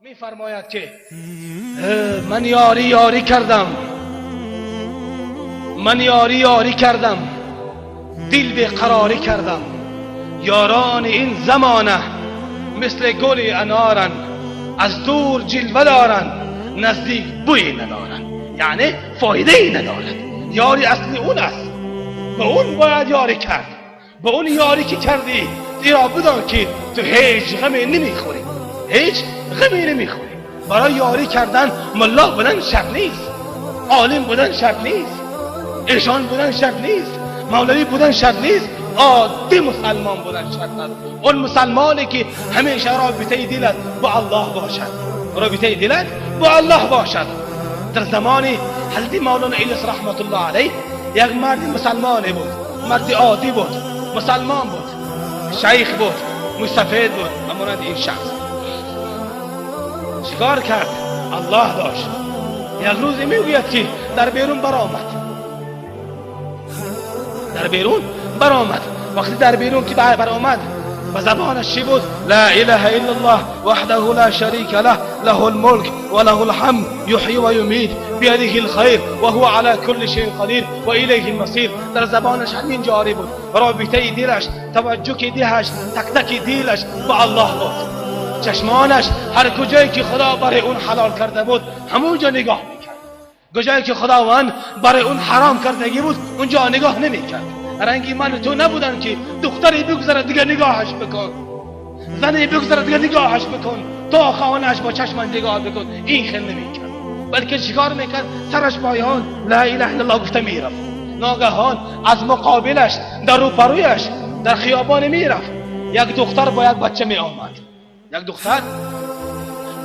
میفرماید که من یاری کردم، من یاری کردم، دل به قراری کردم. یاران این زمانه مثل گل انارن، از دور جلوه دارن، نزدیک بوی ندارن. یعنی فایده ای ندارد. یاری اصلی اون است، به اون باید یاری کرد. به اون یاری که کردی دیرا بدان که تو هیچ غمی نمیخوری، هیچ غمی نمیخوری. برای یاری کردن ملا بودن شرط نیست، عالم بودن شرط نیست، ایشان بودن شرط نیست، مولوی بودن شرط نیست، عادی مسلمان بودن شرط است. اون مسلمانی که همیشه رابطه دلت با الله باشد، رابطه دلت با الله باشد. در زمان حضرت مولانا الیاس رحمت الله علیه یک مرد مسلمانی بود، مرد عادی بود، مسلمان بود، شیخ بود، مستفید بود. همانند این شخص چیکار کرد؟ الله داشت. یک روزی میگوید که در بیرون برآمد. وقتی در بیرون که برآمد و زبانش چی بود؟ لا اله الا الله وحده لا شریک له، له الملک و له الحمد یحیی و یمیت بیده الخیر و هو علی کل شیء قدیر و الیه المصیر. در زبانش همین جاری بود. رابطه دلش، توجه دلش، تک تک دلش با الله بود. چشمانش هر کجایی که خدا برای اون حلال کرده بود همونجا نگاه میکرد. کجایی که خداوند برای اون حرام کردگی بود اونجا نگاه نمیکرد. رنگی من تو نبودن که دختری بگذره دیگه نگاهش بکن، زنی بگذره دیگه نگاهش بکن، تا خانهش با چشم نگاه بکن. این خیل نمیکرد، بلکه چیکار میکرد؟ سرش پایان لا اله الا الله گفته میرفت. ناگهان از مقابلش در روبرویش در خیابان میرفت یک دختر با یک بچه میآمد، یک دختر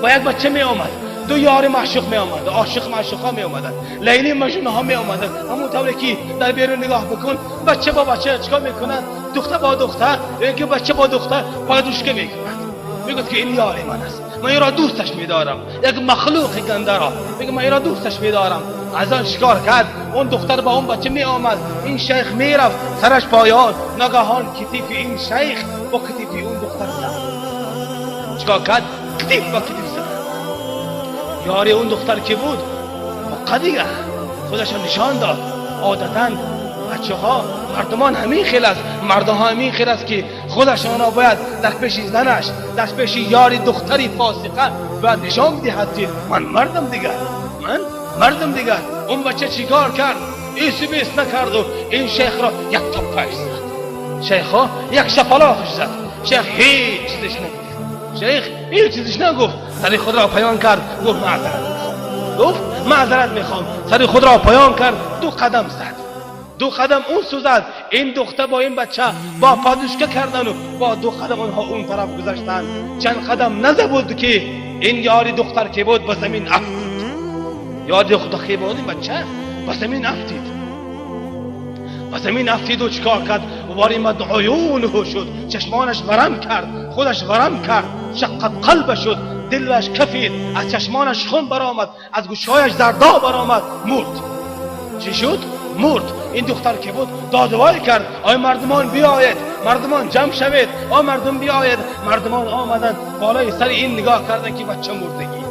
با یک بچه می آمد. دو یار معشوق می آمد، عاشق معشوقا می آمدند، لیلی مجنون ها می آمدند. همون طوری که در بیرون نگاه بکن بچه با بچه چیکار میکنند؟ دختر با دختر، یکی بچه با دختر پادوشکه میکنند. میگه که این یار من است، من این را دوستش میدارم. یک مخلوق گنده را میگه من این را دوستش میدارم. از آن شکار کرد. اون دختر با اون بچه می آمد. این شیخ میرفت سرش پایان. ناگهان کتیف این شیخ با کتیف اون دختر زد. چیکار کرد؟ کتیف با کتیف زد. یاری اون دختر که بود فقط دیگه خودش نشان داد. عادتاً بچه ها مردمان همین خیل است، مردم ها همین خیل است که خودشان را باید در پیش زنش، در پیش یاری دختری فاسقه باید نشان بدهد که من مردم دیگه، من مردم دیگه. اون بچه چیکار کرد؟ ایسی بیس نکرد و این شیخ را یک تپش زد. شیخ ها یک شپلاخش زد. شیخ هیچ چیزش نگفت. شیخ هیچ چیزش نگفت. سری خود را پایان کرد. گفت معذرت میخوام. سری خود را پایان کرد. دو قدم زد. دو قدم اون سو زد. این دختر با این بچه با پادوشکه کردن و با دو قدم اونها اون طرف گذاشتن. چند قدم نزد بود که این یاری دختر که بود با زمین افتید. یاری دختر که بود این بچه با زمین افتید. با زمین افتید و چکار کرد؟ و باری مدعیونه شد. چشمانش ورم کرد، خودش ورم کرد، شقت قلب شد، دلش کفید، از چشمانش خون برآمد، از گوشهایش دردا برآمد، مرد. چی شد؟ مرد. این دختر که بود دادوای کرد آی مردمان بیاید، مردمان جمع شوید، آی مردم بیاید. مردمان آمدند بالای سر این نگاه کردن که بچه مردگی،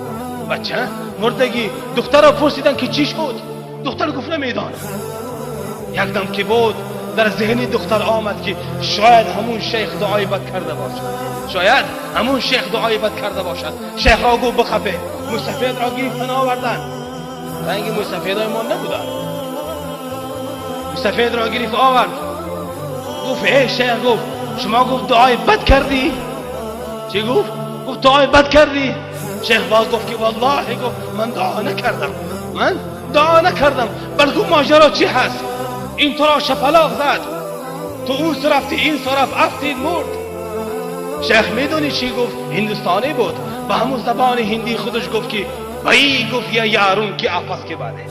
بچه مردگی. دختر را پرسیدن که چی شد؟ دختر گفت نمیدانم. یک دم که بود در ذهنی دختر آمد که شاید همون شیخ دعای بد کرده باشد، شاید همون شیخ دعای بد کرده باشد. شیخ را گفت بخفه. مستفید را گرفتن آوردن. رنگ مستفید های ما نبودن. مستفید را گرفت آورد. گفت ای شیخ، گفت شما گفت دعای بد کردی؟ چی گفت؟ گفت دعای بد کردی. شیخ باز گفت که والله گفت من دعا نکردم، من دعا نکردم. بلکه ماجرا چی هست؟ این تو را شپلاق زد، تو اون رفتی این طرف افتید مرد. شیخ میدونی چی گفت؟ هندوستانی بود. با همون زبان هندی خودش گفت که بایی گفت یا یارون کی آفس که بده،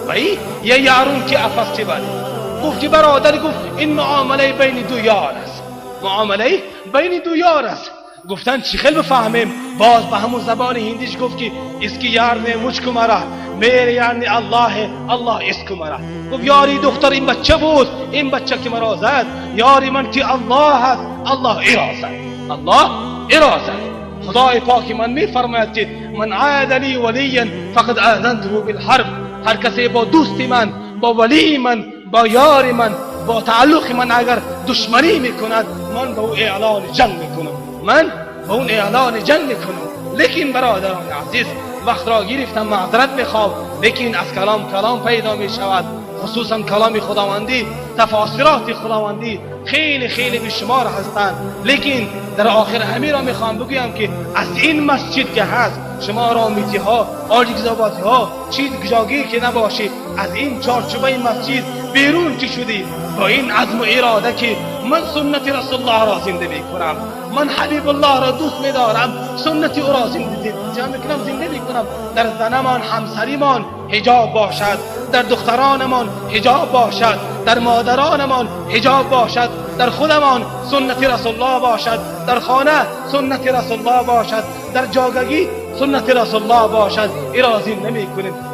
بایی یا یارون کی آفس که بده. گفت که برادر، گفت این معامله بین دو یار است، معامله بین دو یار است. گفتن چی خیلی بفهمیم؟ باز به همون زبان هندیش گفت که اسکی یار نه مجھکو مرا، میره یعنی الله، الله اسکو مرا. گفت یاری دختر این بچه بود، این بچه که مرا زد. یاری من که الله هست، الله ایرا زد، الله ایرا زد. خدای پاک من میفرماید که من عاد لی ولیا فقد آذنته بالحرب. هر کسی با دوستی من، با ولی من، با یار من، با تعلق من اگر دشمنی میکند، من به او اعلان جنگ میکنم، من به اون اعلان جنگ میکنم. لیکن برادران عزیز، وقت را گرفتم معذرت میخوام، لیکن از کلام پیدا میشود، خصوصا کلام خداوندی، تفاسیرات خداوندی خیلی خیلی بیشمار هستند. لیکن در آخر همین را میخوام بگویم که از این مسجد که هست، شما رامیتی ها، آجگزاباتی ها، چیز گجاگی که نباشی، از این چارچوبه مسجد بیرون که شدی با این عزم و اراده که من سنت رسول الله را زنده میکنم، من حبیب الله را دوست میدارم، سنت او را زنده میکنم، در زنمان همسریمان حجاب باشد، در دخترانمان حجاب باشد، در مادرانمان حجاب باشد، در خودمان سنت رسول الله باشد، در خانه سنت رسول الله باشد، در جاگگی سنت رسول الله باشد. این را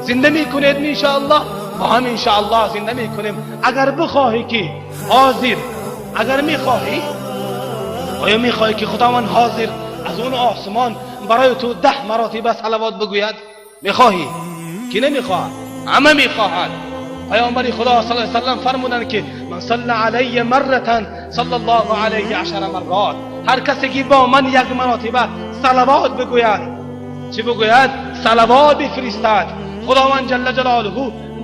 زنده میکنید ان شاء الله، با هم ان شاء الله زنده میکنیم. اگر بخواهی که حاضر، اگر میخواهی، آیا میخواهی که خداوند حاضر از اون آسمان برای تو 10 مراتب صلوات بگوید؟ میخواهی که نمیخواهد؟ همه میخواهد. پیامبر خدا صلی الله علیه و سلم فرمودند که من صلی علی مرة صلی الله علیه 10 مرات. هر کسی که با من 1 مرتبه صلوات بگوید، چی بگوید؟ صلوات بفرستد، خداوند جل جلاله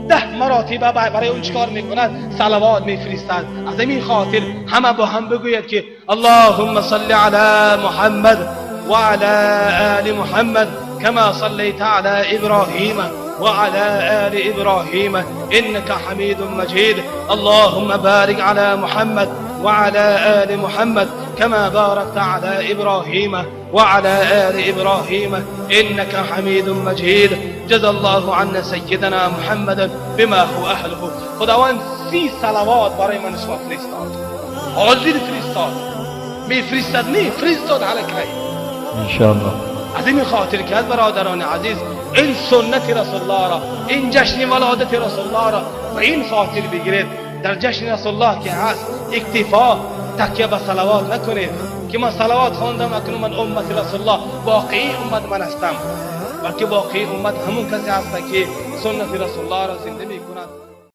10 مرتبه برای اون چیکار میکند؟ صلوات میفرستد. از این خاطر همه با هم بگوید که اللهم صل علی محمد و علی آل محمد كما صليت على إبراهيم وعلى آل إبراهيم إنك حميد مجيد. اللهم بارك على محمد وعلى آل محمد كما باركت على إبراهيم وعلى آل إبراهيم إنك حميد مجيد. جزا الله عنا سيدنا محمد بما هو أهله. خداوند 30 صلوات برای من شما فرستاد، حاضر فرستاد، میفرستاد علکی ان شاء الله. از این خاطر که از برادران عزیز این سنت رسول الله را، این جشن ولادت رسول الله را و این خاطر بگیرید. در جشن رسول الله که هست اکتفا تکیه به صلوات نکنید که من صلوات خواندم اکنون من امت رسول الله، واقعی امت من هستم، بلکه واقعی امت همون کسی هست که سنت رسول الله را زنده می کند.